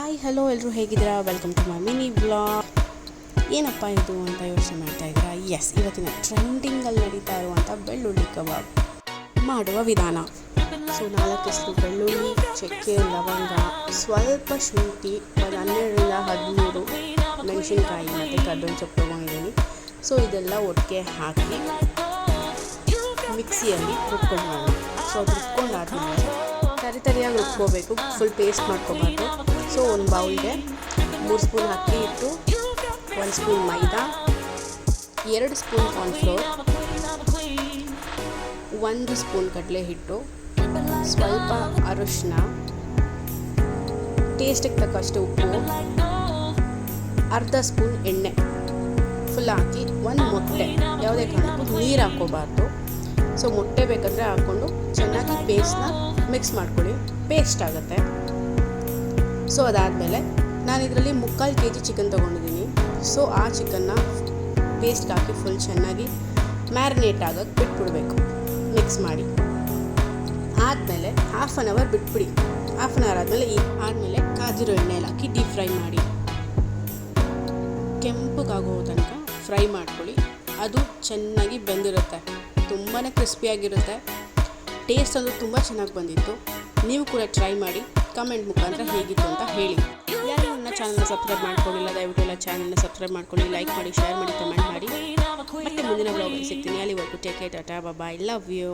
Hi hello ಎಲ್ಲರೂ ಹೇಗಿದ್ದೀರಾ? Welcome to my mini vlog. ಏನಪ್ಪ ಇದು ಅಂತ ಯೋಚನೆ ಮಾಡ್ತಾ ಇದ್ದೀರಾ? ಎಸ್, ಇವತ್ತಿನ ಟ್ರೆಂಡಿಂಗಲ್ಲಿ ನಡೀತಾ ಇರುವಂಥ ಬೆಳ್ಳುಳ್ಳಿ ಕಬಾಬ್ ಮಾಡುವ ವಿಧಾನ. ಸೊ 4 ಹೆಸರು ಬೆಳ್ಳುಳ್ಳಿ, ಚಕ್ಕೆ, ಲವಂಗ, ಸ್ವಲ್ಪ ಶುಂಠಿ, ಒಂದು 12-13 ಮೆಣಸಿನ್ಕಾಯಿ ಮತ್ತು ಕರ್ಬೇವಿನ ಸೊಪ್ಪು ತೊಗೊಂಡಿದ್ದೀನಿ. ಸೊ ಇದೆಲ್ಲ ಒಟ್ಟಿಗೆ ಹಾಕಿ ಮಿಕ್ಸಿಯಲ್ಲಿ ರುಬ್ಕೊಂಡು ಸೊ ಅದು ರುಬ್ಕೊಂಡಾದ್ಮೇಲೆ ತರಿಯಾಗಿ ರುಬ್ಕೋಬೇಕು, ಫುಲ್ ಪೇಸ್ಟ್ ಮಾಡ್ಕೋಬಾರ್ದು. ಸೊ ಒಂದು ಬೌಲ್ಗೆ 3 ಸ್ಪೂನ್ ಅಕ್ಕಿ ಹಿಟ್ಟು, 1 ಸ್ಪೂನ್ ಮೈದಾ, 2 ಸ್ಪೂನ್ ಕಾರ್ನ್ಫ್ಲೋರ್, 1 ಸ್ಪೂನ್ ಕಡಲೆ ಹಿಟ್ಟು, ಸ್ವಲ್ಪ ಅರಿಶಿನ, ಟೇಸ್ಟಿಗೆ ತಕ್ಕಷ್ಟು ಉಪ್ಪು, ಅರ್ಧ ಸ್ಪೂನ್ ಎಣ್ಣೆ ಫುಲ್ ಹಾಕಿ 1 ಮೊಟ್ಟೆ, ಯಾವುದೇ ಕಾರಣಕ್ಕೂ ನೀರು ಹಾಕ್ಕೋಬಾರ್ದು. ಸೊ ಮೊಟ್ಟೆ ಬೇಕಂದರೆ ಹಾಕ್ಕೊಂಡು ಚೆನ್ನಾಗಿ ಪೇಸ್ಟ್ನ ಮಿಕ್ಸ್ ಮಾಡ್ಕೊಳ್ಳಿ, ಪೇಸ್ಟ್ ಆಗುತ್ತೆ. ಸೊ ಅದಾದಮೇಲೆ ನಾನು ಇದರಲ್ಲಿ 3/4 kg ಚಿಕನ್ ತೊಗೊಂಡಿದ್ದೀನಿ. ಸೊ ಆ ಚಿಕನ್ನ ಪೇಸ್ಟ್ಗೆ ಹಾಕಿ ಫುಲ್ ಚೆನ್ನಾಗಿ ಮ್ಯಾರಿನೇಟ್ ಆಗೋಕ್ಕೆ ಬಿಟ್ಬಿಡ್ಬೇಕು, ಮಿಕ್ಸ್ ಮಾಡಿ. ಆದಮೇಲೆ 1/2 ಅವರ್ ಬಿಟ್ಬಿಡಿ. 1/2 ಅವರ್ ಆದಮೇಲೆ ಕಾದಿರೋ ಎಣ್ಣೆಯಲ್ಲಿ ಹಾಕಿ ಡೀಪ್ ಫ್ರೈ ಮಾಡಿ, ಕೆಂಪಗಾಗೋ ತನಕ ಫ್ರೈ ಮಾಡ್ಕೊಳ್ಳಿ. ಅದು ಚೆನ್ನಾಗಿ ಬೆಂದಿರುತ್ತೆ, ತುಂಬಾ ಕ್ರಿಸ್ಪಿಯಾಗಿರುತ್ತೆ. ಟೇಸ್ಟ್ ಅಂದರೂ ತುಂಬ ಚೆನ್ನಾಗಿ ಬಂದಿತ್ತು. ನೀವು ಕೂಡ ಟ್ರೈ ಮಾಡಿ, ಕಮೆಂಟ್ ಮುಖಾಂತರ ಹೇಗಿತ್ತು ಅಂತ ಹೇಳಿ. ಯಾರು ನನ್ನ ಚಾನಲ್ನ ಸಬ್ಸ್ಕ್ರೈಬ್ ಮಾಡ್ಕೊಂಡಿಲ್ಲ, ದಯವಿಟ್ಟು ಎಲ್ಲ ಚಾನಲ್ನ ಸಬ್ಸ್ಕ್ರೈಬ್ ಮಾಡ್ಕೊಳ್ಳಿ, ಲೈಕ್ ಮಾಡಿ, ಶೇರ್ ಮಾಡಿ, ಕಮೆಂಟ್ ಮಾಡಿ. ಮತ್ತೆ ಮುಂದಿನ ಬ್ಲಾಗಲ್ಲಿ ಸಿಗ್ತೀನಿ. ಅಲ್ಲಿವರೆಗೂ take care, tata, bye, love you.